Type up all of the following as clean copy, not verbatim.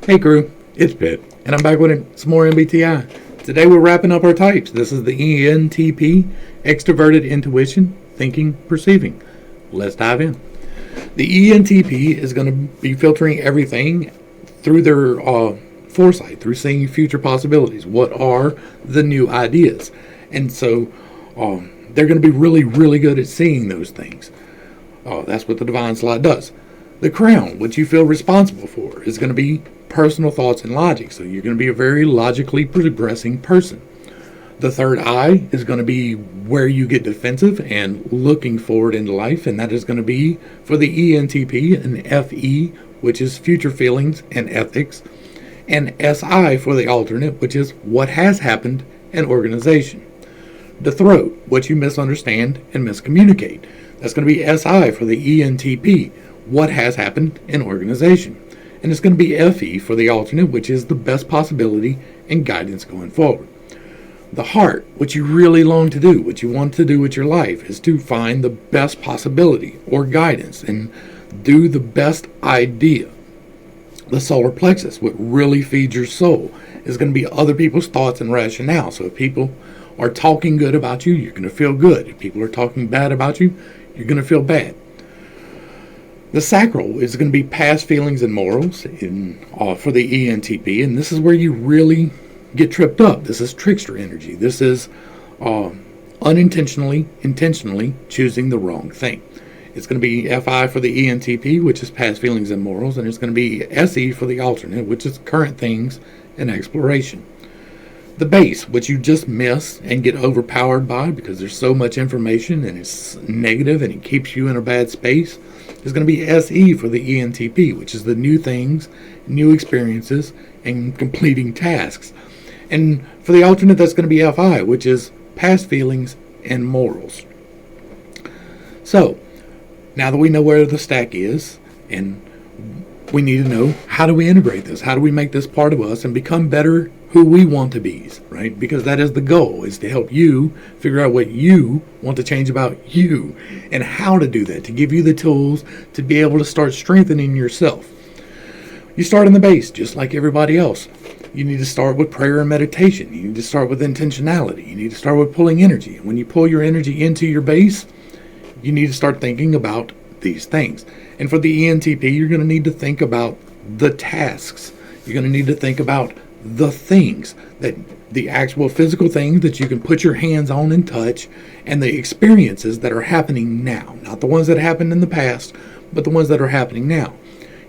Hey crew, it's Pitt, and I'm back with some more MBTI. Today we're wrapping up our types. This is the ENTP, Extroverted Intuition, Thinking, Perceiving. Let's dive in. The ENTP is going to be filtering everything through their foresight, through seeing future possibilities. What are the new ideas? And so they're going to be really, really good at seeing those things. That's what the divine slot does. The crown, what you feel responsible for, is going to be personal thoughts and logic. So you're going to be a very logically progressing person. The third eye is going to be where you get defensive and looking forward into life, and that is going to be for the ENTP an FE, which is future feelings and ethics, and SI for the alternate, which is what has happened and organization. The throat, what you misunderstand and miscommunicate. That's going to be SI for the ENTP, what has happened in organization. And it's going to be FE for the alternate, which is the best possibility and guidance going forward. The heart, what you really long to do, what you want to do with your life, is to find the best possibility or guidance and do the best idea. The solar plexus, what really feeds your soul, is going to be other people's thoughts and rationale. So if people are talking good about you, you're going to feel good. If people are talking bad about you, you're going to feel bad. The sacral is going to be past feelings and morals for the ENTP, and this is where you really get tripped up. This is trickster energy. This is intentionally choosing the wrong thing. It's going to be FI for the ENTP, which is past feelings and morals, and it's going to be SE for the alternate, which is current things and exploration. The base, which you just miss and get overpowered by because there's so much information and it's negative and it keeps you in a bad space, is going to be SE for the ENTP, which is the new things, new experiences, and completing tasks. And for the alternate, that's going to be FI, which is past feelings and morals. So, now that we know where the stack is, and we need to know, how do we integrate this? How do we make this part of us and become better who we want to be, right? Because that is the goal, is to help you figure out what you want to change about you and how to do that, to give you the tools to be able to start strengthening yourself. You start in the base, just like everybody else. You need to start with prayer and meditation. You need to start with intentionality. You need to start with pulling energy. When you pull your energy into your base, you need to start thinking about these things. And for the ENTP, you're going to need to think about the tasks. You're going to need to think about the things, that the actual physical things that you can put your hands on and touch, and the experiences that are happening now. Not the ones that happened in the past, but the ones that are happening now.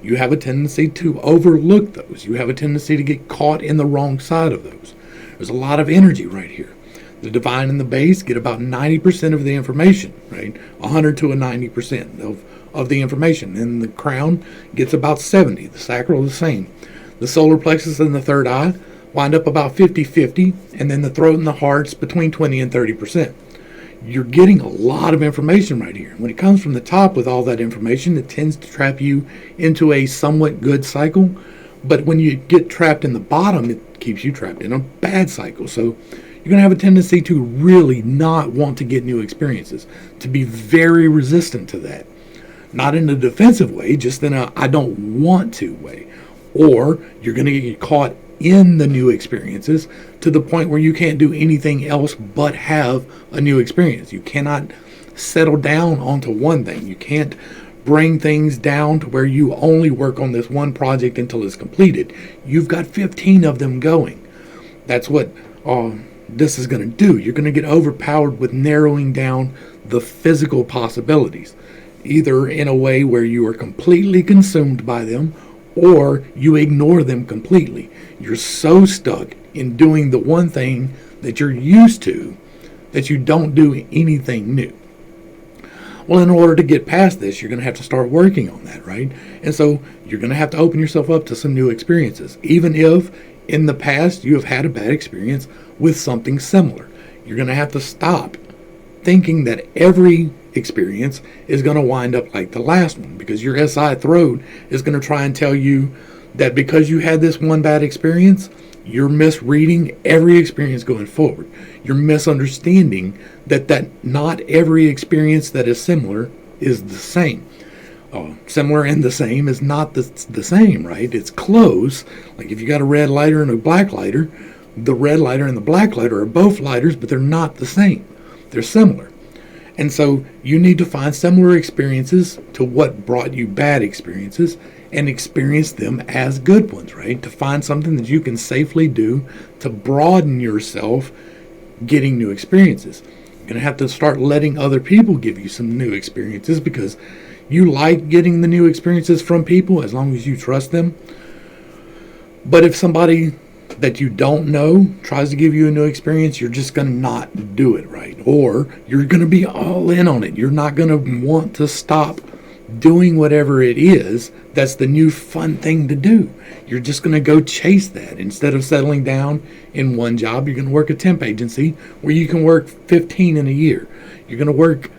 You have a tendency to overlook those. You have a tendency to get caught in the wrong side of those. There's a lot of energy right here. The divine and the base get about 90% of the information, right? 100 to a 90% of the information. And the crown gets about 70. The sacral the same. The solar plexus and the third eye wind up about 50-50, and then the throat and the heart's between 20 and 30%. You're getting a lot of information right here. When it comes from the top with all that information, it tends to trap you into a somewhat good cycle. But when you get trapped in the bottom, it keeps you trapped in a bad cycle. So you're going to have a tendency to really not want to get new experiences, to be very resistant to that. Not in a defensive way, just in a I don't want to way. Or you're going to get caught in the new experiences to the point where you can't do anything else but have a new experience. You cannot settle down onto one thing. You can't bring things down to where you only work on this one project until it's completed. You've got 15 of them going. That's what this is going to do. You're going to get overpowered with narrowing down the physical possibilities, either in a way where you are completely consumed by them, or you ignore them completely. You're so stuck in doing the one thing that you're used to that you don't do anything new. Well, in order to get past this, you're going to have to start working on that, right? And so you're going to have to open yourself up to some new experiences, even if in the past you have had a bad experience with something similar. You're going to have to stop thinking that every experience is going to wind up like the last one, because your SI throat is going to try and tell you that because you had this one bad experience, you're misreading every experience going forward. You're misunderstanding that not every experience that is similar is the same. Similar and the same is not the same, right? It's close. Like if you got a red lighter and a black lighter, the red lighter and the black lighter are both lighters, but they're not the same. They're similar. And so you need to find similar experiences to what brought you bad experiences and experience them as good ones, right? To find something that you can safely do to broaden yourself getting new experiences. You're going to have to start letting other people give you some new experiences because you like getting the new experiences from people as long as you trust them. But if somebody that you don't know tries to give you a new experience, you're just going to not do it, right? Or you're going to be all in on it. You're not going to want to stop doing whatever it is that's the new fun thing to do. You're just going to go chase that. Instead of settling down in one job, you're going to work a temp agency where you can work 15 in a year. You're going to work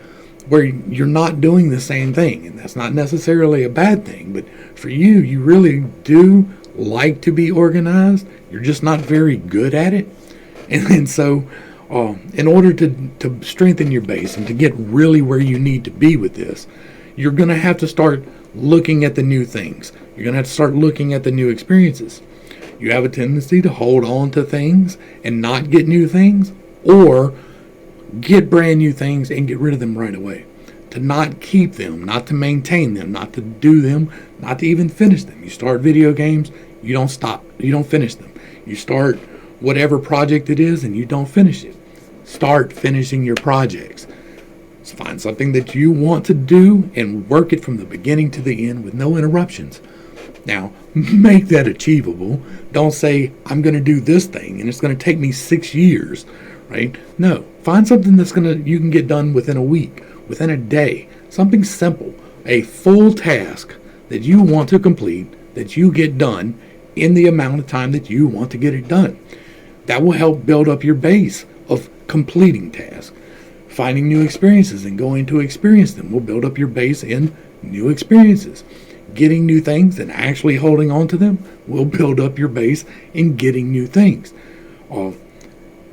where you're not doing the same thing. And that's not necessarily a bad thing. But for you, you really do like to be organized. You're just not very good at it. And so in order to strengthen your base and to get really where you need to be with this, you're going to have to start looking at the new things. You're going to have to start looking at the new experiences. You have a tendency to hold on to things and not get new things, or get brand new things and get rid of them right away. To not keep them, not to maintain them, not to do them, not to even finish them. You start video games, you don't stop, you don't finish them. You start whatever project it is and you don't finish it. Start finishing your projects. So find something that you want to do and work it from the beginning to the end with no interruptions. Now, make that achievable. Don't say, I'm going to do this thing and it's going to take me 6 years, right? No, find something you can get done within a week, within a day. Something simple, a full task that you want to complete, that you get done in the amount of time that you want to get it done. That will help build up your base of completing tasks. Finding new experiences and going to experience them will build up your base in new experiences. Getting new things and actually holding on to them will build up your base in getting new things.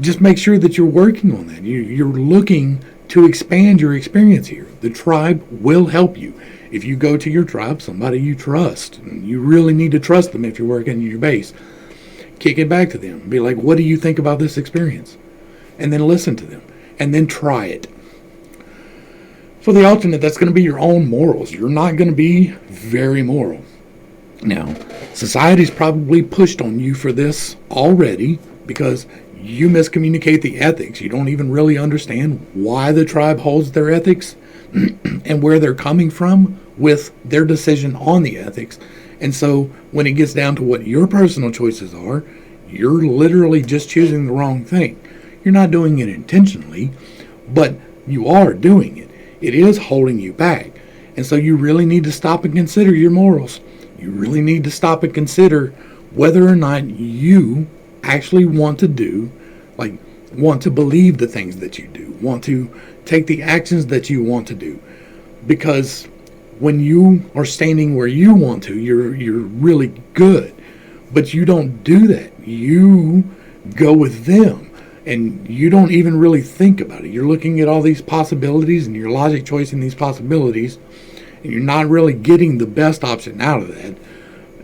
Just make sure that you're working on that. You're looking to expand your experience here. The tribe will help you. If you go to your tribe, somebody you trust, and you really need to trust them if you're working in your base, kick it back to them. Be like, what do you think about this experience? And then listen to them. And then try it. For the alternate, that's going to be your own morals. You're not going to be very moral. Now, society's probably pushed on you for this already because you miscommunicate the ethics. You don't even really understand why the tribe holds their ethics and where they're coming from with their decision on the ethics. And so when it gets down to what your personal choices are, you're literally just choosing the wrong thing. You're not doing it intentionally, but you are doing it. It is holding you back. And so you really need to stop and consider your morals. You really need to stop and consider whether or not you actually want to believe the things that you do, want to take the actions that you want to do. Because when you are standing where you want to, you're really good. But you don't do that. You go with them. And you don't even really think about it. You're looking at all these possibilities and your logic choice in these possibilities, and you're not really getting the best option out of that.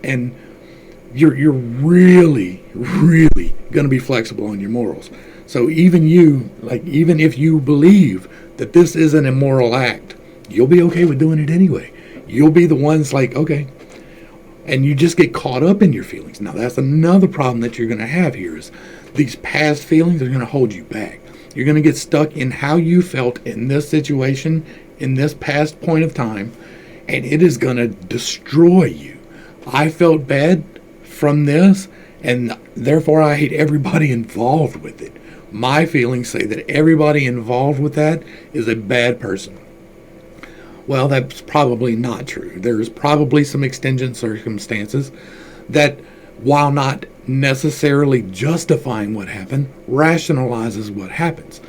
And you're really, really going to be flexible on your morals. So even if you believe that this is an immoral act, you'll be okay with doing it anyway. You'll be the ones like, okay. And you just get caught up in your feelings. Now, that's another problem that you're going to have here is these past feelings are going to hold you back. You're going to get stuck in how you felt in this situation, in this past point of time, and it is going to destroy you. I felt bad from this, and therefore I hate everybody involved with it. My feelings say that everybody involved with that is a bad person. Well, that's probably not true. There's probably some extenuating circumstances that, while not necessarily justifying what happened, rationalizes what happens.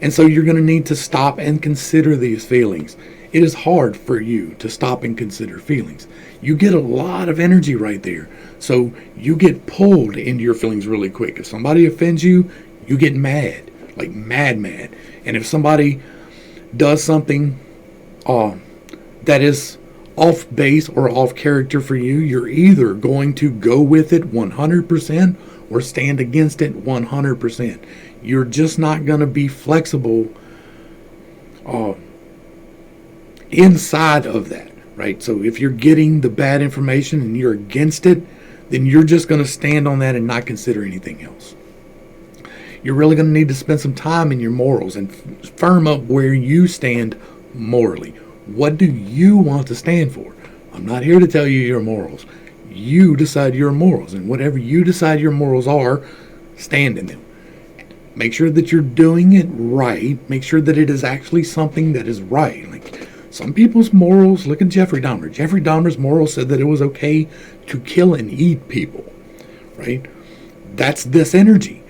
And so you're going to need to stop and consider these feelings. It is hard for you to stop and consider feelings. You get a lot of energy right there. So you get pulled into your feelings really quick. If somebody offends you, you get mad, like mad. And if somebody does something that is off base or off character for you, you're either going to go with it 100% or stand against it 100%. You're just not going to be flexible inside of that, right? So if you're getting the bad information and you're against it, then you're just going to stand on that and not consider anything else. You're really going to need to spend some time in your morals and firm up where you stand morally. What do you want to stand for? I'm not here to tell you your morals. You decide your morals, and whatever you decide your morals are, stand in them. Make sure that you're doing it right. Make sure that it is actually something that is right. Like some people's morals, look at Jeffrey Dahmer. Jeffrey Dahmer's morals said that it was okay to kill and eat people, right? That's this energy.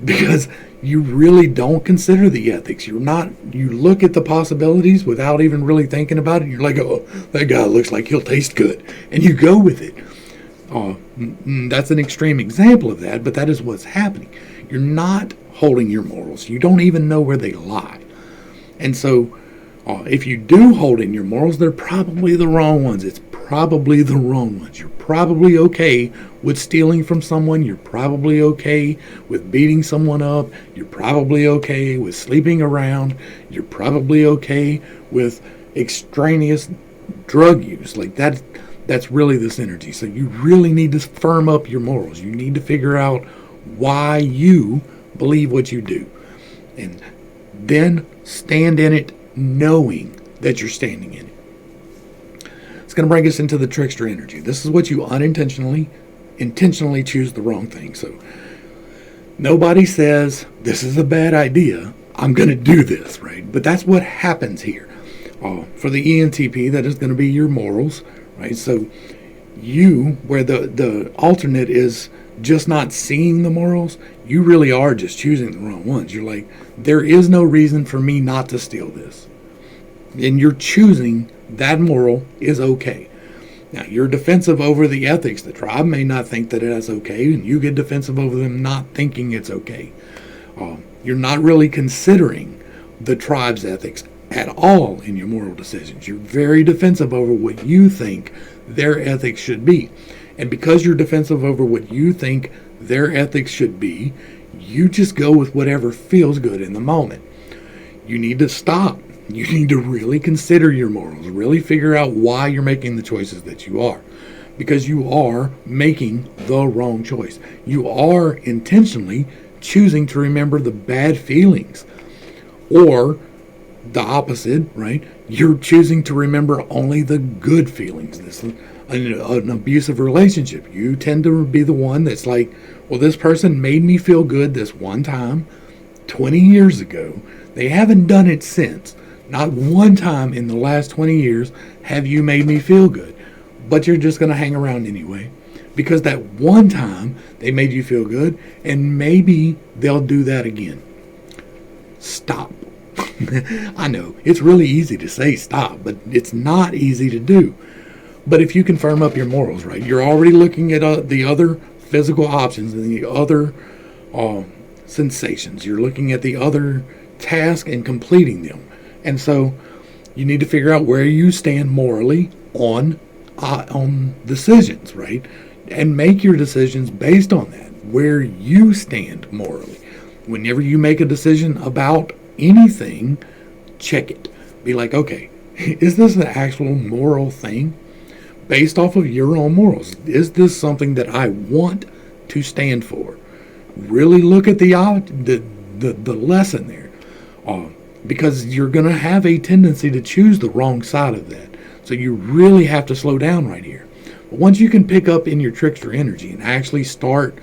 Because you really don't consider the ethics. You look at the possibilities without even really thinking about it. You're like, oh, that guy looks like he'll taste good. And you go with it. That's an extreme example of that, but that is what's happening. You're not holding your morals. You don't even know where they lie. And so if you do hold in your morals, they're probably the wrong ones. It's probably the wrong ones. You're probably okay with stealing from someone. You're probably okay with beating someone up. You're probably okay with sleeping around. You're probably okay with extraneous drug use. Like that's really this energy. So you really need to firm up your morals. You need to figure out why you believe what you do. And then stand in it knowing that you're standing in it. It's going to bring us into the trickster energy. This is what you intentionally choose the wrong thing. So nobody says, this is a bad idea, I'm going to do this, right? But that's what happens here. For the ENTP, that is going to be your morals, right? So you, where the alternate is just not seeing the morals, you really are just choosing the wrong ones. You're like, there is no reason for me not to steal this. And you're choosing that moral is okay. Now, you're defensive over the ethics. The tribe may not think that it's okay, and you get defensive over them not thinking it's okay. You're not really considering the tribe's ethics at all in your moral decisions. You're very defensive over what you think their ethics should be. And because you're defensive over what you think their ethics should be, you just go with whatever feels good in the moment. You need to stop. You need to really consider your morals, really figure out why you're making the choices that you are. Because you are making the wrong choice. You are intentionally choosing to remember the bad feelings. Or the opposite, right? You're choosing to remember only the good feelings. This is an abusive relationship. You tend to be the one that's like, well, this person made me feel good this one time 20 years ago. They haven't done it since. Not one time in the last 20 years have you made me feel good. But you're just going to hang around anyway. Because that one time they made you feel good, and maybe they'll do that again. Stop. I know, it's really easy to say stop, but it's not easy to do. But if you can firm up your morals, right, you're already looking at the other physical options and the other sensations. You're looking at the other task and completing them. And so you need to figure out where you stand morally on decisions, right? And make your decisions based on that, where you stand morally. Whenever you make a decision about anything, check it. Be like, okay, is this an actual moral thing based off of your own morals? Is this something that I want to stand for? Really look at the lesson there. Because you're going to have a tendency to choose the wrong side of that. So you really have to slow down right here. But once you can pick up in your trickster energy and actually start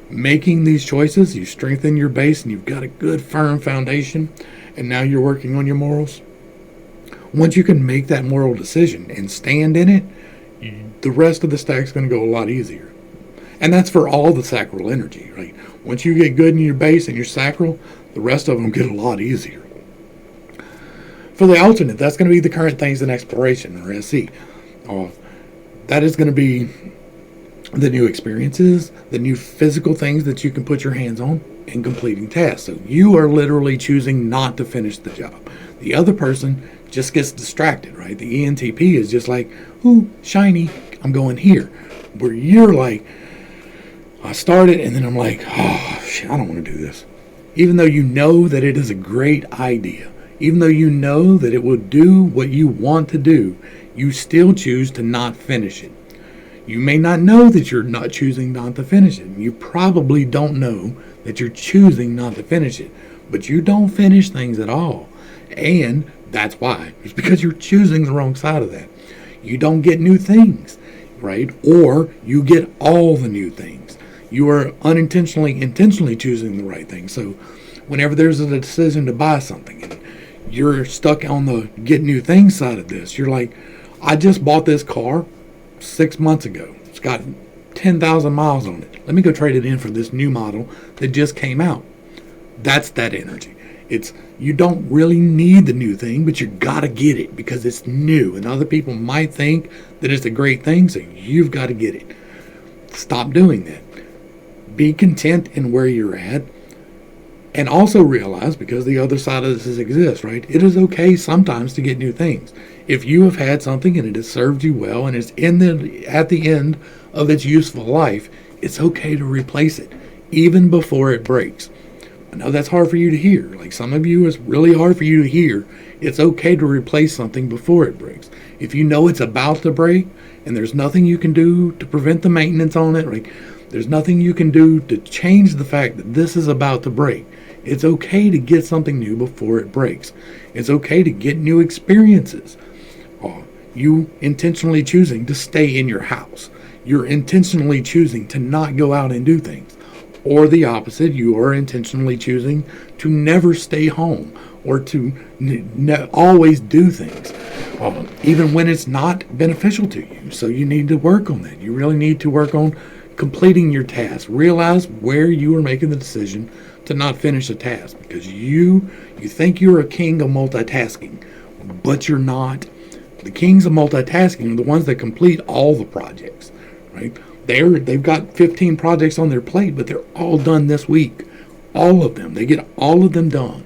making these choices, you strengthen your base and you've got a good firm foundation, and now you're working on your morals. Once you can make that moral decision and stand in it, the rest of the stack's going to go a lot easier. And that's for all the sacral energy, right? Once you get good in your base and your sacral, the rest of them get a lot easier. For the alternate, that's going to be the current things in exploration, or SE. That is going to be the new experiences, the new physical things that you can put your hands on, and completing tasks. So you are literally choosing not to finish the job. The other person just gets distracted, right? The ENTP is just like, ooh, shiny, I'm going here. Where you're like, I started and then I'm like, oh, shit, I don't want to do this. Even though you know that it is a great idea, even though you know that it will do what you want to do, you still choose to not finish it. You may not know that you're not choosing not to finish it. You probably don't know that you're choosing not to finish it. But you don't finish things at all. And that's why. It's because you're choosing the wrong side of that. You don't get new things, right? Or you get all the new things. You are intentionally choosing the right thing. So whenever there's a decision to buy something and you're stuck on the get new things side of this, you're like, I just bought this car 6 months ago. It's got 10,000 miles on it. Let me go trade it in for this new model that just came out. That's that energy. It's, you don't really need the new thing, but you gotta get it because it's new. And other people might think that it's a great thing, so you've got to get it. Stop doing that. Be content in where you're at. And also realize, because the other side of this exists, right? It is okay sometimes to get new things. If you have had something and it has served you well and it's at the end of its useful life, it's okay to replace it, even before it breaks. I know that's hard for you to hear. Like some of you, it's really hard for you to hear. It's okay to replace something before it breaks. If you know it's about to break and there's nothing you can do to prevent the maintenance on it, like there's nothing you can do to change the fact that this is about to break. It's okay to get something new before it breaks. It's okay to get new experiences. You intentionally choosing to stay in your house. You're intentionally choosing to not go out and do things. Or the opposite, you are intentionally choosing to never stay home or to always do things, even when it's not beneficial to you. So you need to work on that. You really need to work on completing your task. Realize where you are making the decision to not finish a task because you think you're a king of multitasking, but you're not. The kings of multitasking are the ones that complete all the projects, right? They've got 15 projects on their plate, but they're all done this week. All of them. They get all of them done.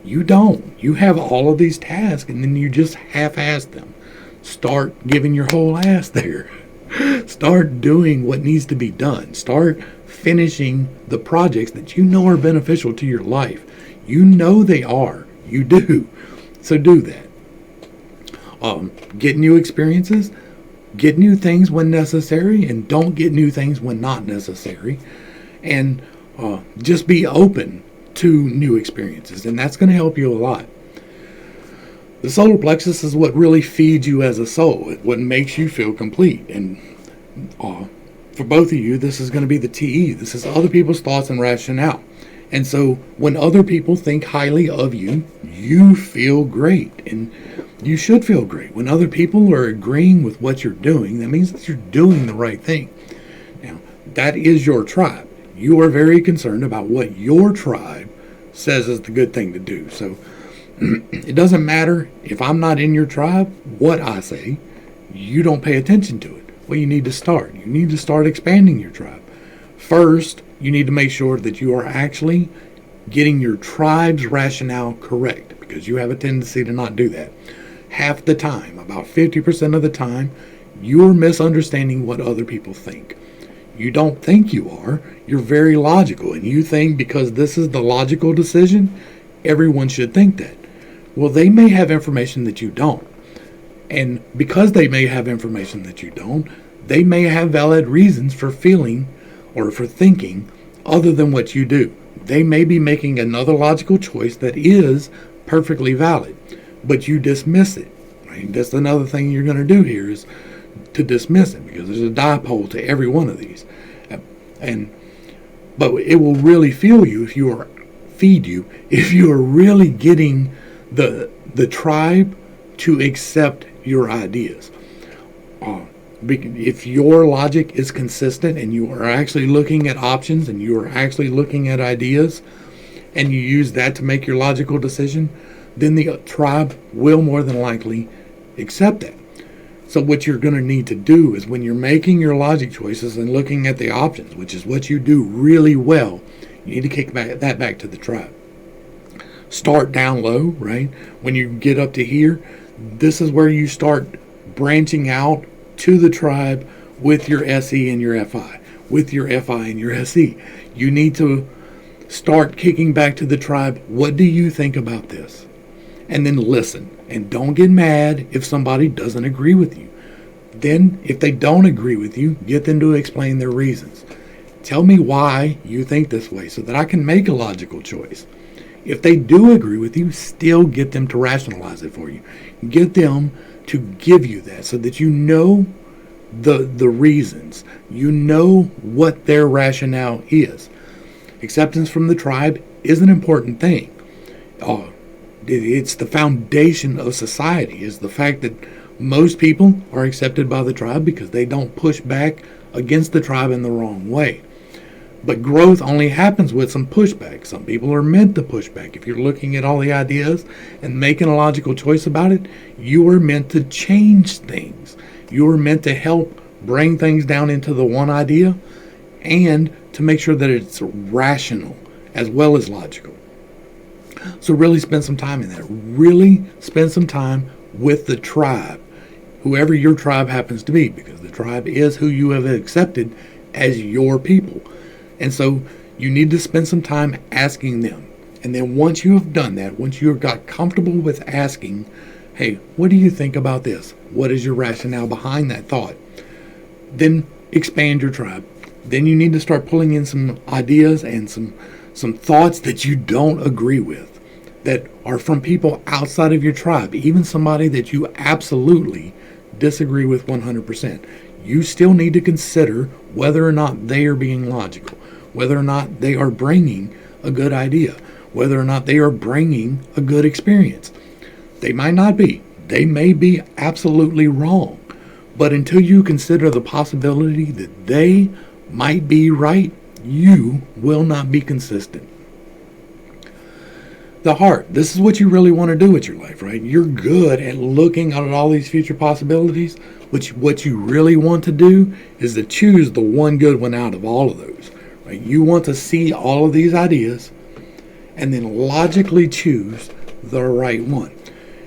You don't. You have all of these tasks, and then you just half-ass them. Start giving your whole ass there. Start doing what needs to be done. Start finishing the projects that you know are beneficial to your life. You know they are. You do. So do that. Get new experiences. Get new things when necessary, and don't get new things when not necessary. And just be open to new experiences, and that's going to help you a lot. The solar plexus is what really feeds you as a soul. It's what makes you feel complete. And for both of you, this is going to be the TE. This is other people's thoughts and rationale. And so when other people think highly of you, you feel great. And you should feel great. When other people are agreeing with what you're doing, that means that you're doing the right thing. Now, that is your tribe. You are very concerned about what your tribe says is the good thing to do. So it doesn't matter if I'm not in your tribe, what I say, you don't pay attention to it. Well, you need to start. You need to start expanding your tribe. First, you need to make sure that you are actually getting your tribe's rationale correct, because you have a tendency to not do that. Half the time, about 50% of the time, you're misunderstanding what other people think. You don't think you are. You're very logical, and you think because this is the logical decision, everyone should think that. Well, they may have information that you don't. And because they may have information that you don't, they may have valid reasons for feeling or for thinking other than what you do. They may be making another logical choice that is perfectly valid, but you dismiss it. Right? That's another thing you're going to do here is to dismiss it, because there's a dipole to every one of these. But it will really feed you if you are really getting the tribe to accept your ideas. If your logic is consistent and you are actually looking at options and you are actually looking at ideas and you use that to make your logical decision, then the tribe will more than likely accept that. So what you're going to need to do is when you're making your logic choices and looking at the options, which is what you do really well, you need to kick that back to the tribe. start down low, right? When you get up to here, this is where you start branching out to the tribe with your SE and your FI, with your FI and your SE. You need to start kicking back to the tribe. What do you think about this? And then listen. And don't get mad if somebody doesn't agree with you. Then, if they don't agree with you, get them to explain their reasons. Tell me why you think this way so that I can make a logical choice. If they do agree with you, still get them to rationalize it for you. Get them to give you that so that you know the reasons. You know what their rationale is. Acceptance from the tribe is an important thing. It's the foundation of society, is the fact that most people are accepted by the tribe because they don't push back against the tribe in the wrong way. But growth only happens with some pushback. Some people are meant to push back. If you're looking at all the ideas and making a logical choice about it, you are meant to change things. You are meant to help bring things down into the one idea and to make sure that it's rational as well as logical. So really spend some time in that. Really spend some time with the tribe, whoever your tribe happens to be, because the tribe is who you have accepted as your people. And so you need to spend some time asking them. And then once you have done that, once you have got comfortable with asking, hey, what do you think about this? What is your rationale behind that thought? Then expand your tribe. Then you need to start pulling in some ideas and some thoughts that you don't agree with, that are from people outside of your tribe, even somebody that you absolutely disagree with 100%. You still need to consider whether or not they are being logical, whether or not they are bringing a good idea, whether or not they are bringing a good experience. They might not be. They may be absolutely wrong. But until you consider the possibility that they might be right, you will not be consistent. The heart. This is what you really want to do with your life, right? You're good at looking at all these future possibilities. What you really want to do is to choose the one good one out of all of those, right? You want to see all of these ideas and then logically choose the right one.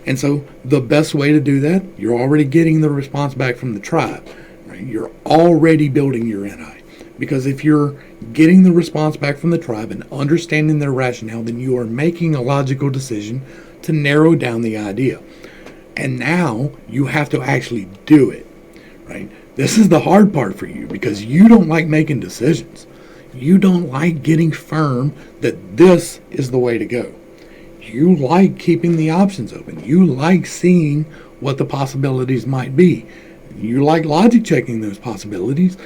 And so the best way to do that, you're already getting the response back from the tribe, right? You're already building your NI. Because if you're getting the response back from the tribe and understanding their rationale, then you are making a logical decision to narrow down the idea. And now you have to actually do it, right? This is the hard part for you because you don't like making decisions. You don't like getting firm that this is the way to go. You like keeping the options open. You like seeing what the possibilities might be. You like logic checking those possibilities.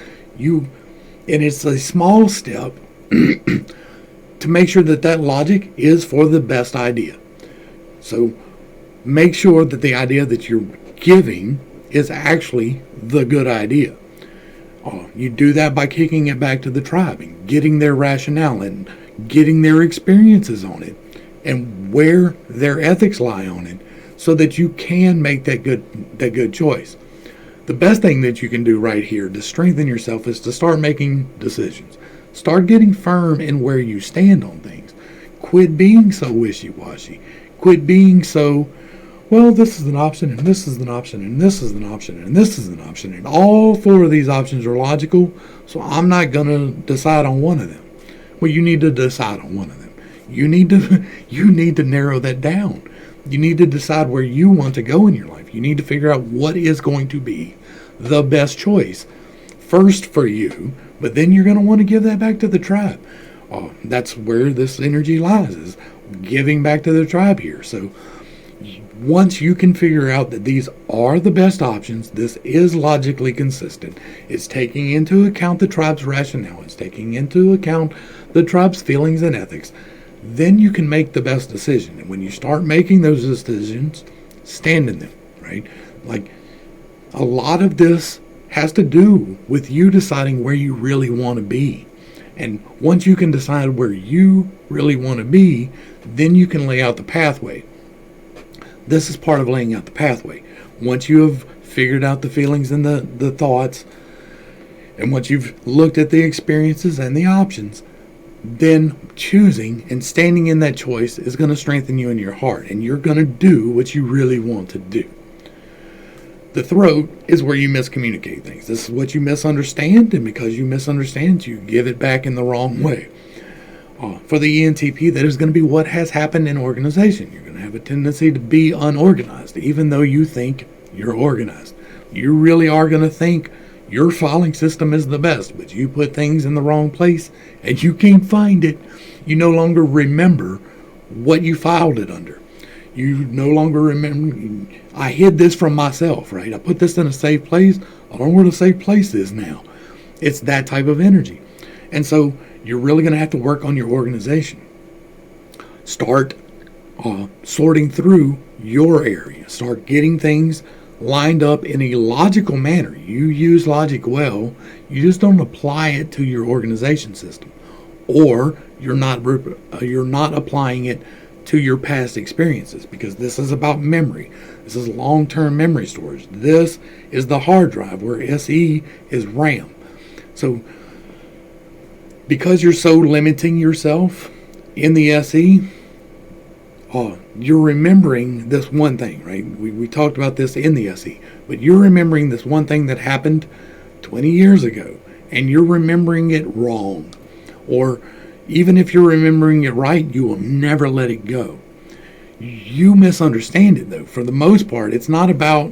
And it's a small step to make sure that that logic is for the best idea. So make sure that the idea that you're giving is actually the good idea. You do that by kicking it back to the tribe and getting their rationale and getting their experiences on it and where their ethics lie on it so that you can make that good choice. The best thing that you can do right here to strengthen yourself is to start making decisions. Start getting firm in where you stand on things. Quit being so wishy-washy. Quit being so, well, this is an option, and this is an option, and this is an option, and this is an option, and all four of these options are logical, so I'm not going to decide on one of them. Well, you need to decide on one of them. You need to narrow that down. You need to decide where you want to go in your life. You need to figure out what is going to be the best choice first for you, but then you're going to want to give that back to the tribe. That's where this energy lies, is giving back to the tribe here. So once you can figure out that these are the best options, this is logically consistent, it's taking into account the tribe's rationale, it's taking into account the tribe's feelings and ethics, then you can make the best decision. And when you start making those decisions, stand in them, right? Like, a lot of this has to do with you deciding where you really want to be. And once you can decide where you really want to be, then you can lay out the pathway. This is part of laying out the pathway. Once you have figured out the feelings and the thoughts, and once you've looked at the experiences and the options, then choosing and standing in that choice is going to strengthen you in your heart, and you're going to do what you really want to do. The throat is where you miscommunicate things. This is what you misunderstand, and because you misunderstand, you give it back in the wrong way. For the ENTP, that is going to be what has happened in organization. You're going to have a tendency to be unorganized, even though you think you're organized. You really are going to think your filing system is the best, but you put things in the wrong place and you can't find it. You no longer remember what you filed it under. You no longer remember, I hid this from myself, right? I put this in a safe place. I don't know where the safe place is now. It's that type of energy. And so you're really going to have to work on your organization. Start sorting through your area. Start getting things lined up in a logical manner. You use logic well. You just don't apply it to your organization system, or you're not applying it to your past experiences, because this is about memory. This is long-term memory storage. This is the hard drive, where SE is RAM. So because you're so limiting yourself in the SE, you're remembering this one thing, right? We talked about this in the SE, but you're remembering this one thing that happened 20 years ago, and you're remembering it wrong. Or even if you're remembering it right, you will never let it go. You misunderstand it, though. For the most part, it's not about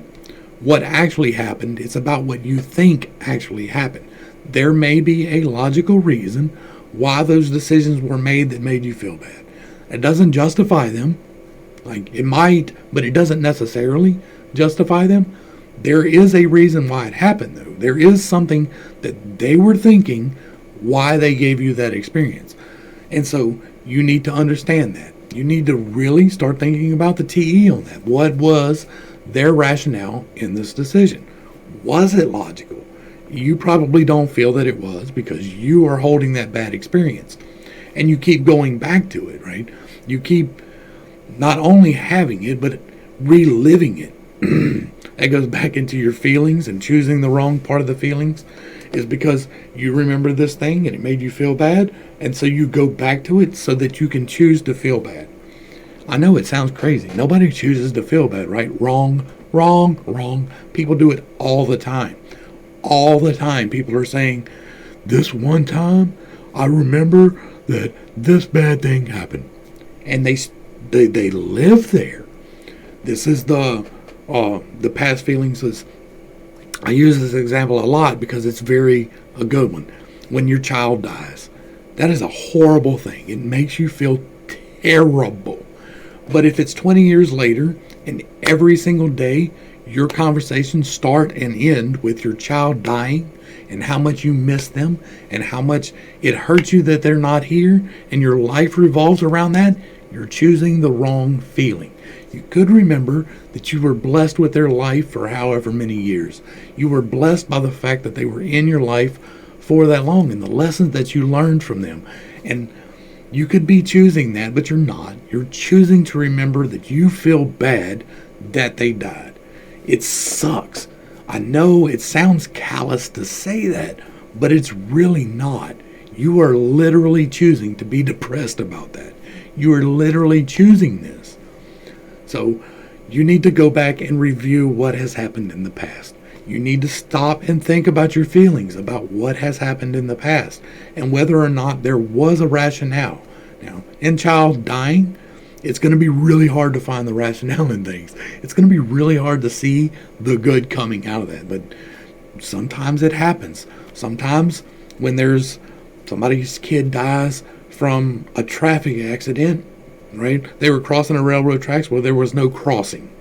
what actually happened. It's about what you think actually happened. There may be a logical reason why those decisions were made that made you feel bad. It doesn't justify them. Like, it might, but it doesn't necessarily justify them. There is a reason why it happened, though. There is something that they were thinking why they gave you that experience. And so you need to understand that. You need to really start thinking about the TE on that. What was their rationale in this decision? Was it logical? You probably don't feel that it was, because you are holding that bad experience. And you keep going back to it, right? You keep not only having it, but reliving it. That goes back into your feelings, and choosing the wrong part of the feelings is because you remember this thing and it made you feel bad, and so you go back to it so that you can choose to feel bad. I know it sounds crazy. Nobody chooses to feel bad, right? Wrong, wrong, wrong. People do it all the time. All the time people are saying, this one time I remember that this bad thing happened. And they live there. This is the past feelings. I use this example a lot because it's a good one. When your child dies, that is a horrible thing. It makes you feel terrible. But if it's 20 years later, and every single day your conversations start and end with your child dying, and how much you miss them, and how much it hurts you that they're not here, and your life revolves around that, you're choosing the wrong feeling. You could remember that you were blessed with their life for however many years. You were blessed by the fact that they were in your life for that long, and the lessons that you learned from them. And you could be choosing that, but you're not. You're choosing to remember that you feel bad that they died. It sucks. I know it sounds callous to say that, but it's really not. You are literally choosing to be depressed about that. You are literally choosing this. So you need to go back and review what has happened in the past. You need to stop and think about your feelings about what has happened in the past and whether or not there was a rationale. Now, in child dying, it's going to be really hard to find the rationale in things. It's going to be really hard to see the good coming out of that. But sometimes it happens. Sometimes when there's somebody's kid dies from a traffic accident, right? They were crossing a railroad tracks where there was no crossing.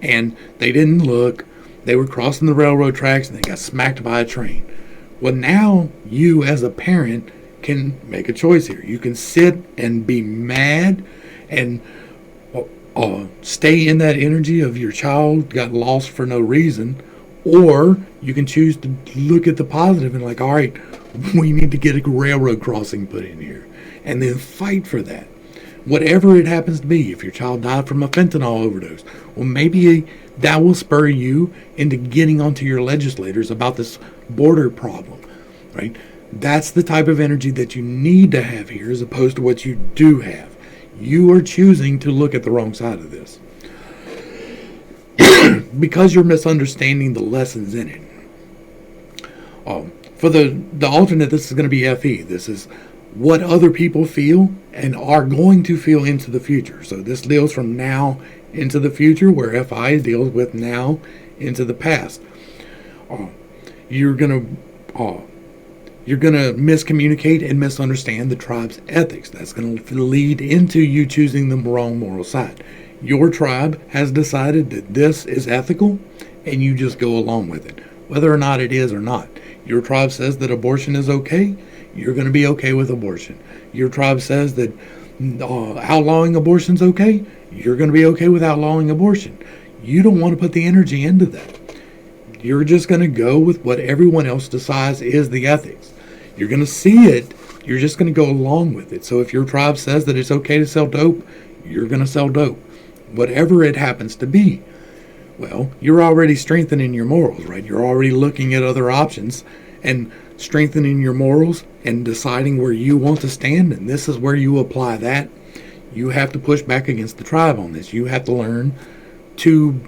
And they didn't look. They were crossing the railroad tracks and they got smacked by a train. Well, now you as a parent can make a choice here. You can sit and be mad and stay in that energy of your child got lost for no reason, or you can choose to look at the positive and like, all right, we need to get a railroad crossing put in here, and then fight for that. Whatever it happens to be, if your child died from a fentanyl overdose, well, maybe that will spur you into getting onto your legislators about this border problem, right? That's the type of energy that you need to have here as opposed to what you do have. You are choosing to look at the wrong side of this because you're misunderstanding the lessons in it. For the alternate, this is going to be FE. This is what other people feel and are going to feel into the future. So this deals from now into the future, where FI deals with now into the past. You're gonna miscommunicate and misunderstand the tribe's ethics. That's going to lead into you choosing the wrong moral side. Your tribe has decided that this is ethical, and you just go along with it, whether or not it is or not. Your tribe says that abortion is okay, you're going to be okay with abortion. Your tribe says that outlawing abortion is okay, you're going to be okay with outlawing abortion. You don't want to put the energy into that. You're just going to go with what everyone else decides is the ethics. You're going to see it, you're just going to go along with it. So if your tribe says that it's okay to sell dope, you're going to sell dope, whatever it happens to be. Well, you're already strengthening your morals, right? You're already looking at other options and strengthening your morals and deciding where you want to stand, and this is where you apply that. You have to push back against the tribe on this. You have to learn to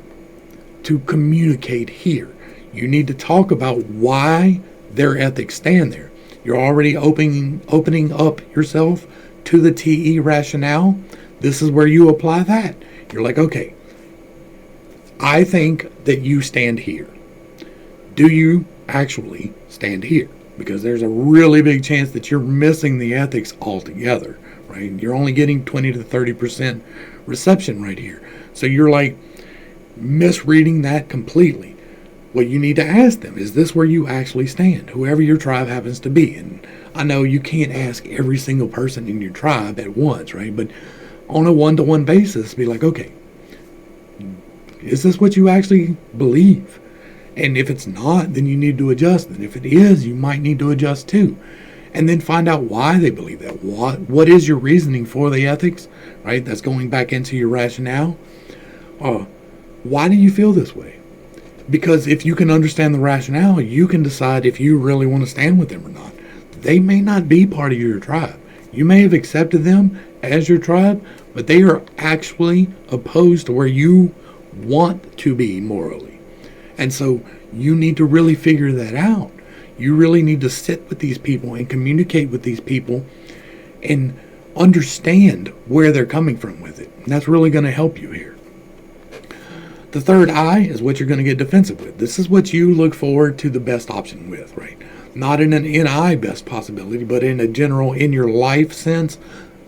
communicate here. You need to talk about why their ethics stand there. You're already opening up yourself to the TE rationale. This is where you apply that. You're like, okay, I think that you stand here. Do you actually stand here? Because there's a really big chance that you're missing the ethics altogether, right? You're only getting 20 to 30% reception right here. So you're like misreading that completely. What you need to ask them, is this where you actually stand? Whoever your tribe happens to be. And I know you can't ask every single person in your tribe at once, right? But on a one-to-one basis, be like, okay, is this what you actually believe? And if it's not, then you need to adjust. And if it is, you might need to adjust too. And then find out why they believe that. What is your reasoning for the ethics, right? That's going back into your rationale. Why do you feel this way? Because if you can understand the rationale, you can decide if you really want to stand with them or not. They may not be part of your tribe. You may have accepted them as your tribe, but they are actually opposed to where you want to be morally. And so you need to really figure that out. You really need to sit with these people and communicate with these people and understand where they're coming from with it. And that's really going to help you here. The third I is what you're going to get defensive with. This is what you look forward to the best option with, right? Not in an NI best possibility, but in a general, in your life sense,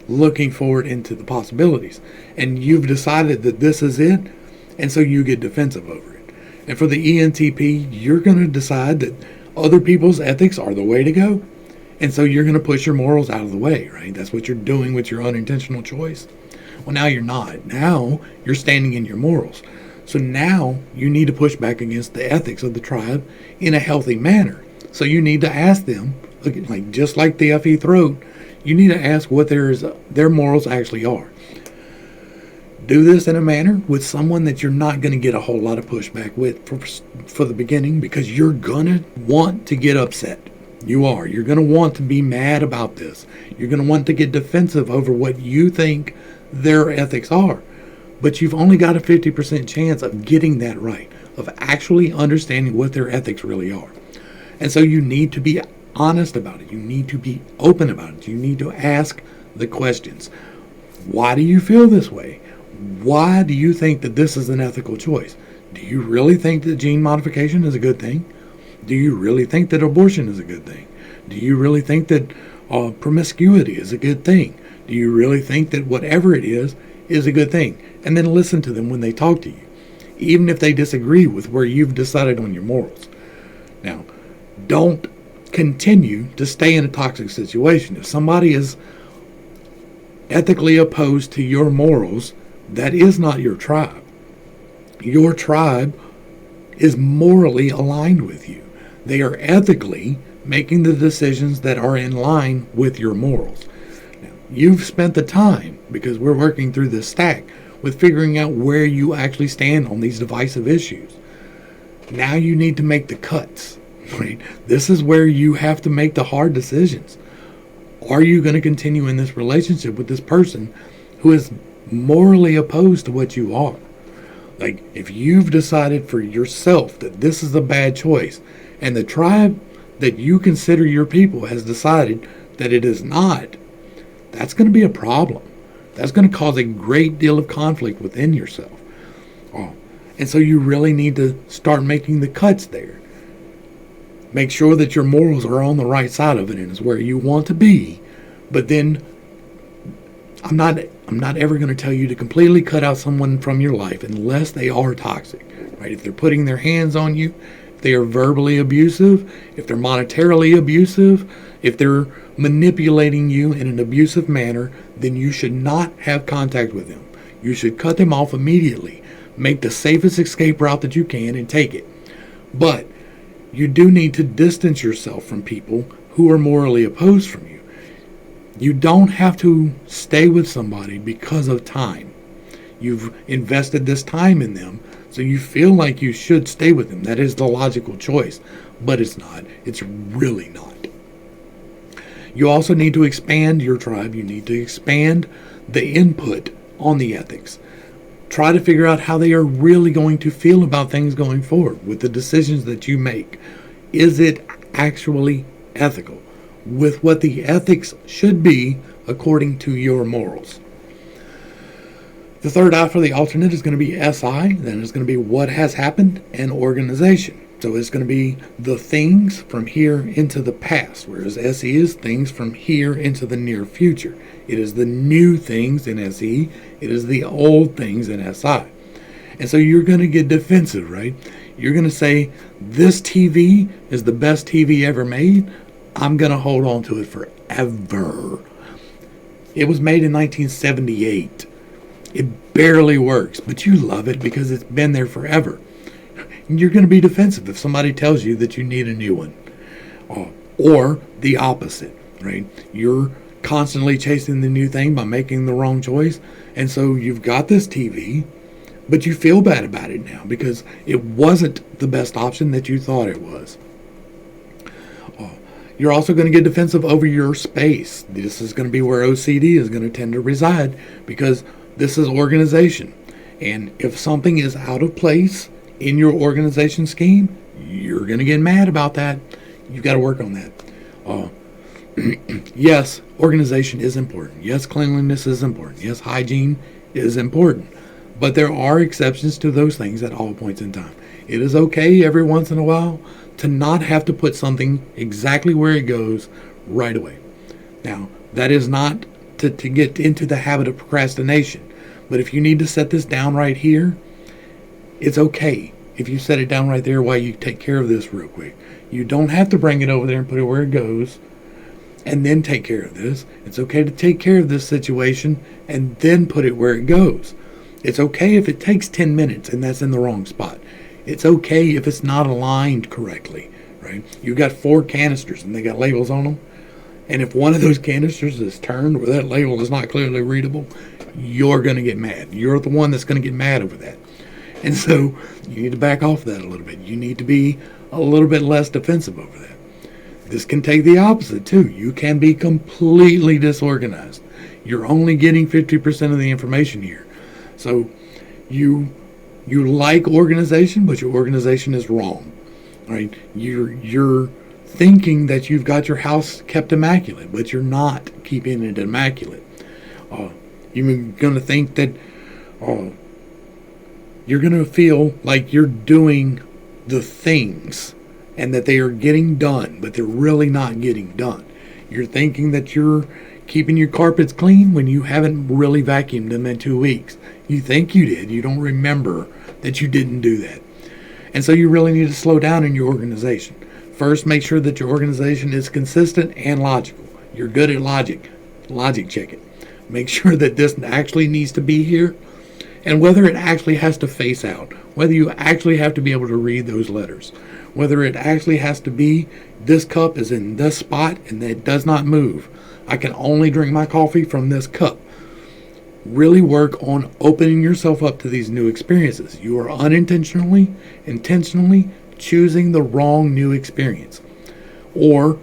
looking forward into the possibilities. And you've decided that this is it, and so you get defensive over it. And for the ENTP, you're going to decide that other people's ethics are the way to go, and so you're going to push your morals out of the way, right? That's what you're doing with your unintentional choice. Well, now you're not. Now you're standing in your morals. So now you need to push back against the ethics of the tribe in a healthy manner. So you need to ask them, like just like the FE throat, you need to ask what their morals actually are. Do this in a manner with someone that you're not going to get a whole lot of pushback with for the beginning, because you're going to want to get upset. You are. You're going to want to be mad about this. You're going to want to get defensive over what you think their ethics are. But you've only got a 50% chance of getting that right, of actually understanding what their ethics really are. And so you need to be honest about it. You need to be open about it. You need to ask the questions. Why do you feel this way? Why do you think that this is an ethical choice? Do you really think that gene modification is a good thing? Do you really think that abortion is a good thing? Do you really think that promiscuity is a good thing? Do you really think that whatever it is a good thing? And then listen to them when they talk to you, even if they disagree with where you've decided on your morals. Now, don't continue to stay in a toxic situation. If somebody is ethically opposed to your morals, that is not your tribe. Your tribe is morally aligned with you. They are ethically making the decisions that are in line with your morals. Now, you've spent the time, because we're working through this stack, with figuring out where you actually stand on these divisive issues. Now you need to make the cuts. right? This is where you have to make the hard decisions. Are you going to continue in this relationship with this person who is morally opposed to what you are? Like, if you've decided for yourself that this is a bad choice, and the tribe that you consider your people has decided that it is not, that's going to be a problem. That's going to cause a great deal of conflict within yourself. And so you really need to start making the cuts there. Make sure that your morals are on the right side of it and is where you want to be. But then I'm not ever going to tell you to completely cut out someone from your life unless they are toxic, right? If they're putting their hands on you, if they are verbally abusive, if they're monetarily abusive, if they're manipulating you in an abusive manner, then you should not have contact with them. You should cut them off immediately. Make the safest escape route that you can and take it. But you do need to distance yourself from people who are morally opposed from you. You don't have to stay with somebody because of time. You've invested this time in them, so you feel like you should stay with them. That is the logical choice, but it's not. It's really not. You also need to expand your tribe. You need to expand the input on the ethics. Try to figure out how they are really going to feel about things going forward with the decisions that you make. Is it actually ethical with what the ethics should be according to your morals? The third I for the alternate is going to be SI. Then it's going to be what has happened and organization. So it's going to be the things from here into the past, whereas SE is things from here into the near future. It is the new things in SE. It is the old things in SI. And so you're going to get defensive, right? You're going to say, this TV is the best TV ever made. I'm going to hold on to it forever. It was made in 1978. It barely works, but you love it because it's been there forever. You're going to be defensive if somebody tells you that you need a new one. Or the opposite, right? You're constantly chasing the new thing by making the wrong choice. And so you've got this TV, but you feel bad about it now because it wasn't the best option that you thought it was. You're also going to get defensive over your space. This is going to be where OCD is going to tend to reside because this is organization. And if something is out of place in your organization scheme, you're going to get mad about that. You've got to work on that. Yes, organization is important. Yes, cleanliness is important. Yes, hygiene is important. But there are exceptions to those things at all points in time. It is okay every once in a while to not have to put something exactly where it goes right away. Now, that is not to get into the habit of procrastination. But if you need to set this down right here, it's okay if you set it down right there while you take care of this real quick. You don't have to bring it over there and put it where it goes and then take care of this. It's okay to take care of this situation and then put it where it goes. It's okay if it takes 10 minutes and that's in the wrong spot. It's okay if it's not aligned correctly, right? You've got 4 canisters and they got labels on them. And if one of those canisters is turned where that label is not clearly readable, you're going to get mad. You're the one that's going to get mad over that. And so you need to back off that a little bit. You need to be a little bit less defensive over that. This can take the opposite too. You can be completely disorganized. You're only getting 50% of the information here. So you like organization, but your organization is wrong, right? You're thinking that you've got your house kept immaculate, but you're not keeping it immaculate. You're going to think that you're going to feel like you're doing the things and that they are getting done, but they're really not getting done. You're thinking that you're keeping your carpets clean when you haven't really vacuumed them in 2 weeks. You think you did. You don't remember that you didn't do that. And so you really need to slow down in your organization. First, make sure that your organization is consistent and logical. You're good at logic. Logic check it. Make sure that this actually needs to be here and whether it actually has to face out, whether you actually have to be able to read those letters, whether it actually has to be this cup is in this spot and it does not move. I can only drink my coffee from this cup. Really work on opening yourself up to these new experiences. You are intentionally choosing the wrong new experience, or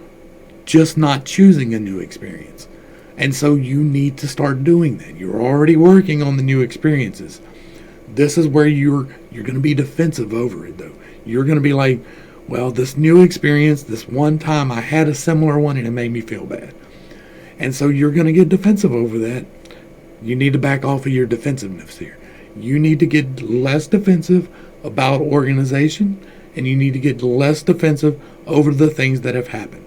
just not choosing a new experience. And so you need to start doing that. You're already working on the new experiences. This is where you're going to be defensive over it, though. You're going to be like, well, this new experience, this one time I had a similar one and it made me feel bad. And so you're going to get defensive over that. You need to back off of your defensiveness here. You need to get less defensive about organization, and you need to get less defensive over the things that have happened.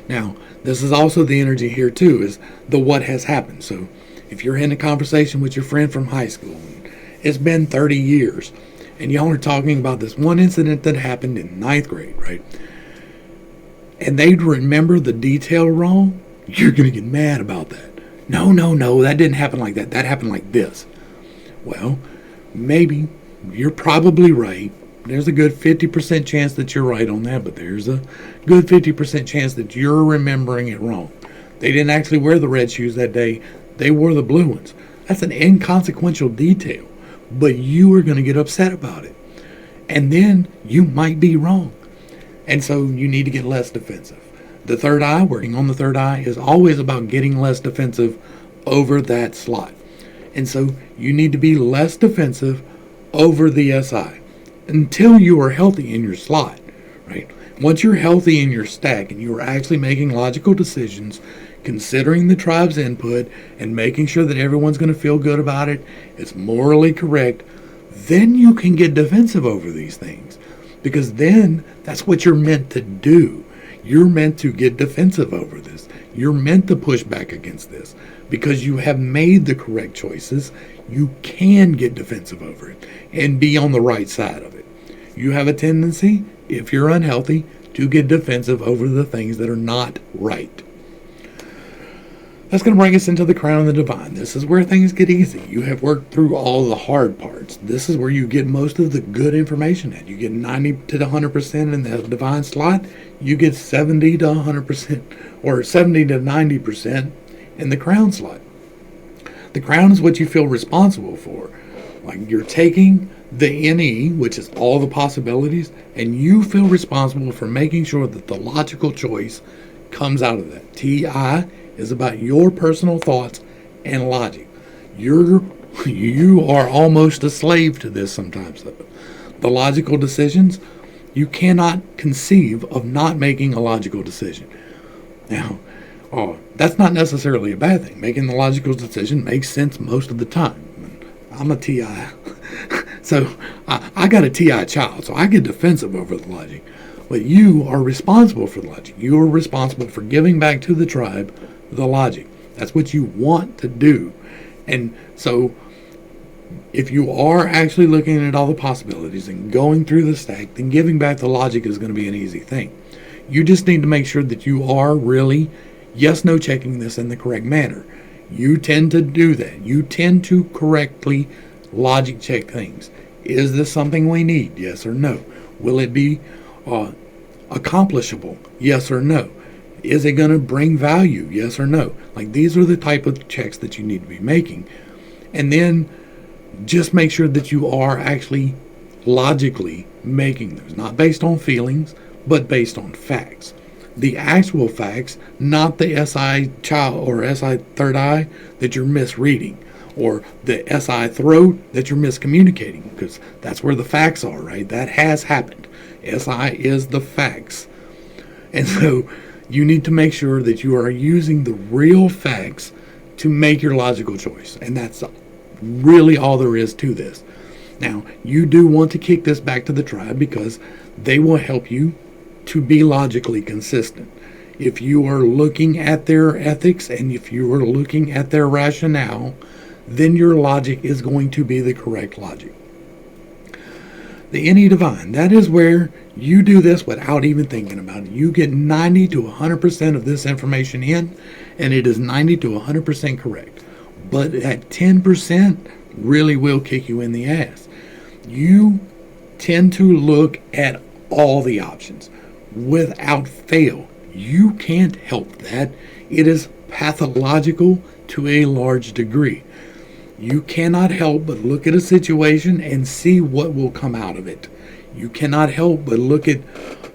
Now, this is also the energy here too, is the what has happened. So if you're in a conversation with your friend from high school, it's been 30 years, and y'all are talking about this one incident that happened in 9th grade, right? And they'd remember the detail wrong, you're going to get mad about that. No, that didn't happen like that. That happened like this. Well, maybe you're probably right. There's a good 50% chance that you're right on that, but there's a good 50% chance that you're remembering it wrong. They didn't actually wear the red shoes that day. They wore the blue ones. That's an inconsequential detail, but you are going to get upset about it. And then you might be wrong. And so you need to get less defensive. The third eye, working on the third eye, is always about getting less defensive over that slot. And so you need to be less defensive over the SI until you are healthy in your slot, right? Once you're healthy in your stack and you are actually making logical decisions, considering the tribe's input and making sure that everyone's going to feel good about it, it's morally correct, then you can get defensive over these things, because then that's what you're meant to do. You're meant to get defensive over this. You're meant to push back against this because you have made the correct choices. You can get defensive over it and be on the right side of it. You have a tendency, if you're unhealthy, to get defensive over the things that are not right. That's going to bring us into the crown of the divine. This is where things get easy. You have worked through all the hard parts. This is where you get most of the good information at. You get 90 to 100% in the divine slot. You get 70 to 100% or 70 to 90% in the crown slot. The crown is what you feel responsible for. Like you're taking the NE, which is all the possibilities, and you feel responsible for making sure that the logical choice comes out of that. TI is about your personal thoughts and logic. You are almost a slave to this sometimes, though. The logical decisions, you cannot conceive of not making a logical decision. Now, that's not necessarily a bad thing. Making the logical decision makes sense most of the time. I'm a TI. So I got a TI child, so I get defensive over the logic. But you are responsible for the logic. You are responsible for giving back to the tribe the logic. That's what you want to do. And so if you are actually looking at all the possibilities and going through the stack, then giving back the logic is going to be an easy thing. You just need to make sure that you are really yes-no checking this in the correct manner. You tend to do that. You tend to correctly logic check things. Is this something we need? Yes or no. Will it be accomplishable? Yes or no. Is it going to bring value? Yes or no. Like these are the type of checks that you need to be making. And then just make sure that you are actually logically making those, not based on feelings, but based on facts. The actual facts, not the SI child or SI third eye that you're misreading, or the SI throat that you're miscommunicating, because that's where the facts are, right? That has happened. SI is the facts. And so you need to make sure that you are using the real facts to make your logical choice. And that's really all there is to this. Now, you do want to kick this back to the tribe because they will help you to be logically consistent. If you are looking at their ethics and if you are looking at their rationale, then your logic is going to be the correct logic. The NE Divine, that is where you do this without even thinking about it. You get 90 to 100% of this information in, and it is 90 to 100% correct. But that 10% really will kick you in the ass. You tend to look at all the options without fail. You can't help that. It is pathological to a large degree. You cannot help but look at a situation and see what will come out of it. You cannot help but look at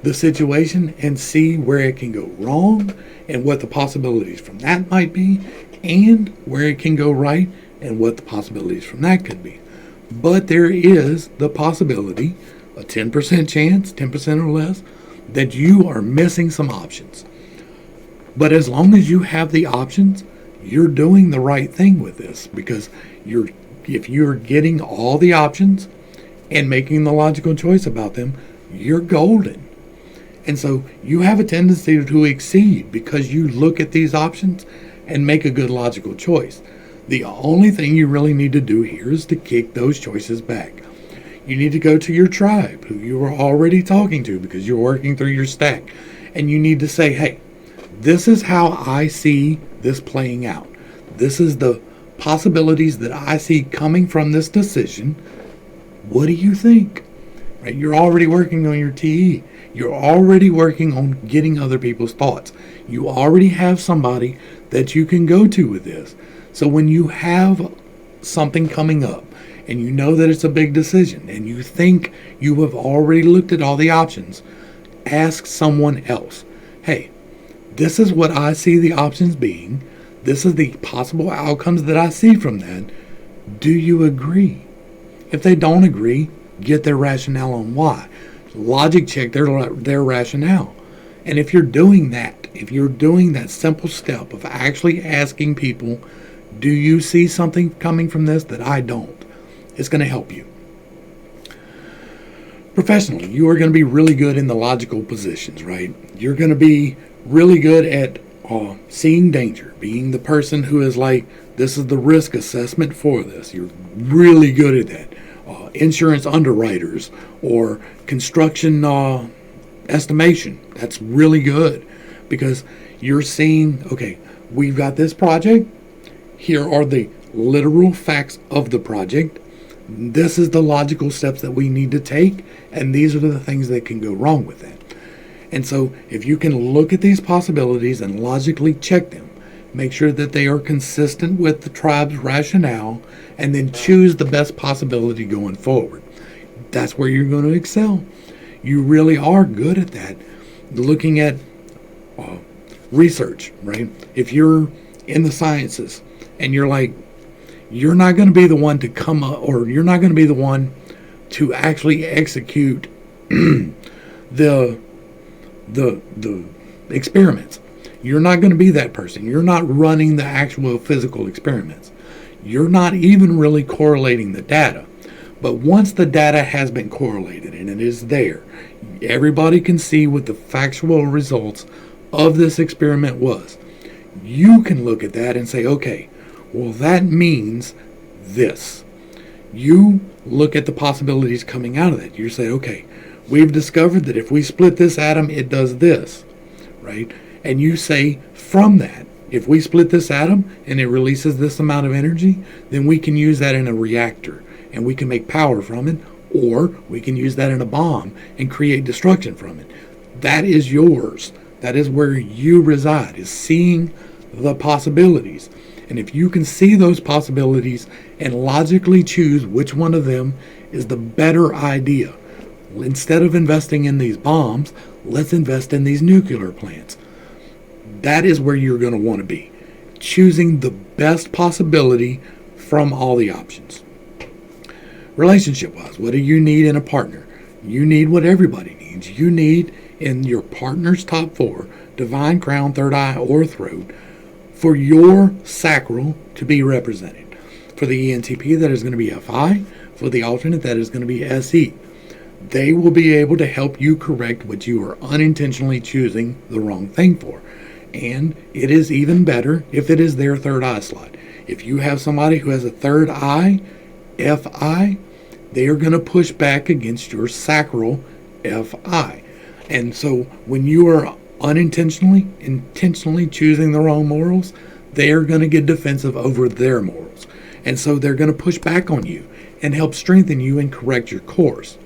the situation and see where it can go wrong and what the possibilities from that might be, and where it can go right and what the possibilities from that could be. But there is the possibility, a 10% chance, 10% or less, that you are missing some options. But as long as you have the options, you're doing the right thing with this, because if you're getting all the options and making the logical choice about them, you're golden. And so you have a tendency to exceed because you look at these options and make a good logical choice. The only thing you really need to do here is to kick those choices back. You need to go to your tribe, who you are already talking to because you're working through your stack, and you need to say, hey, this is how I see this playing out. This is the possibilities that I see coming from this decision. What do you think? Right? You're already working on your TE. You're already working on getting other people's thoughts. You already have somebody that you can go to with this. So when you have something coming up and you know that it's a big decision and you think you have already looked at all the options, ask someone else, hey, this is what I see the options being. This is the possible outcomes that I see from that. Do you agree? If they don't agree, get their rationale on why. Logic check their rationale. And if you're doing that simple step of actually asking people, do you see something coming from this that I don't? It's going to help you. Professionally, you are going to be really good in the logical positions, right? You're going to be really good at seeing danger, being the person who is like, this is the risk assessment for this. You're really good at that. Insurance underwriters or construction estimation, that's really good because you're seeing, okay, we've got this project. Here are the literal facts of the project. This is the logical steps that we need to take, and these are the things that can go wrong with that. And so if you can look at these possibilities and logically check them, make sure that they are consistent with the tribe's rationale, and then choose the best possibility going forward. That's where you're going to excel. You really are good at that. Looking at research, right? If you're in the sciences and you're like, you're not going to be the one to come up, or you're not going to be the one to actually execute the experiments. You're not going to be that person. You're not running the actual physical experiments. You're not even really correlating the data. But once the data has been correlated and it is there, everybody can see what the factual results of this experiment was. You can look at that and say, okay, well, that means this. You look at the possibilities coming out of that. You say, okay, we've discovered that if we split this atom, it does this, right? And you say, from that, if we split this atom and it releases this amount of energy, then we can use that in a reactor and we can make power from it, or we can use that in a bomb and create destruction from it. That is yours. That is where you reside, is seeing the possibilities. And if you can see those possibilities and logically choose which one of them is the better idea, instead of investing in these bombs, let's invest in these nuclear plants. That is where you're going to want to be, choosing the best possibility from all the options. Relationship-wise, what do you need in a partner? You need what everybody needs. You need in your partner's top four, divine, crown, third eye, or throat, for your sacral to be represented. For the ENTP, that is going to be FI. For the alternate, that is going to be SE. They will be able to help you correct what you are unintentionally choosing the wrong thing for. And it is even better if it is their third eye slot. If you have somebody who has a third eye, FI, they are going to push back against your sacral FI. And so when you are intentionally choosing the wrong morals, they are going to get defensive over their morals. And so they're going to push back on you and help strengthen you and correct your course.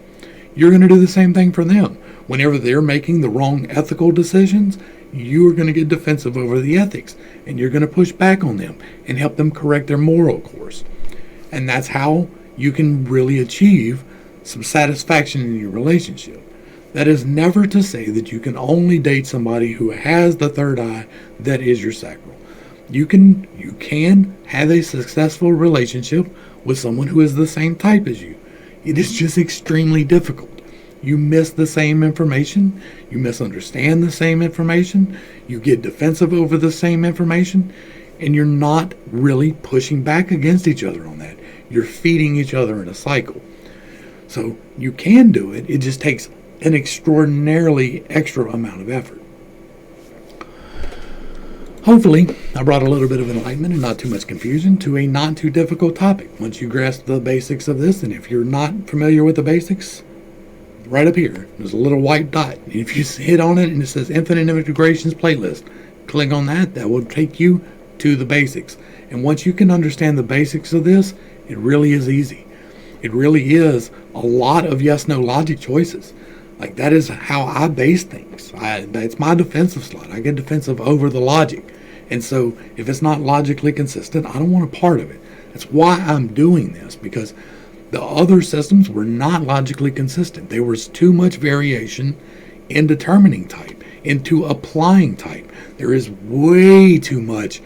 You're going to do the same thing for them. Whenever they're making the wrong ethical decisions, you are going to get defensive over the ethics, and you're going to push back on them and help them correct their moral course. And that's how you can really achieve some satisfaction in your relationship. That is never to say that you can only date somebody who has the third eye that is your sacral. You can have a successful relationship with someone who is the same type as you. It is just extremely difficult. You miss the same information, you misunderstand the same information, you get defensive over the same information, and you're not really pushing back against each other on that. You're feeding each other in a cycle. So you can do it, it just takes an extraordinarily extra amount of effort. Hopefully, I brought a little bit of enlightenment and not too much confusion to a not too difficult topic. Once you grasp the basics of this, and if you're not familiar with the basics, right up here, there's a little white dot. If you hit on it and it says Infinite Integrations Playlist, click on that. That will take you to the basics. And once you can understand the basics of this, it really is easy. It really is a lot of yes-no logic choices. Like, that is how I base things. That's my defensive slot. I get defensive over the logic. And so if it's not logically consistent, I don't want a part of it. That's why I'm doing this, because the other systems were not logically consistent. There was too much variation in determining type, into applying type. There is way too much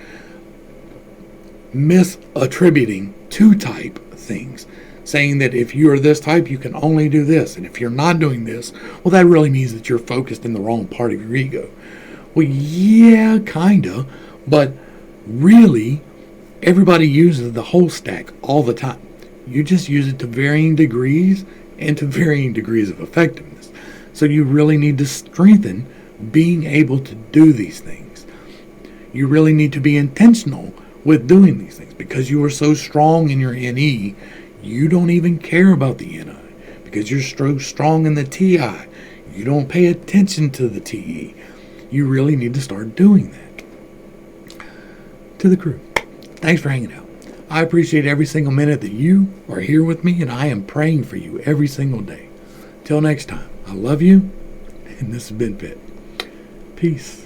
misattributing to type things, saying that if you are this type, you can only do this. And if you're not doing this, well, that really means that you're focused in the wrong part of your ego. Well, yeah, kinda, but really, everybody uses the whole stack all the time. You just use it to varying degrees and to varying degrees of effectiveness. So you really need to strengthen being able to do these things. You really need to be intentional with doing these things, because you are so strong in your NE, you don't even care about the NI. Because you're so strong in the TI, you don't pay attention to the TE. You really need to start doing that. To the crew, thanks for hanging out. I appreciate every single minute that you are here with me, and I am praying for you every single day. Till next time, I love you, and this has been Pitt. Peace.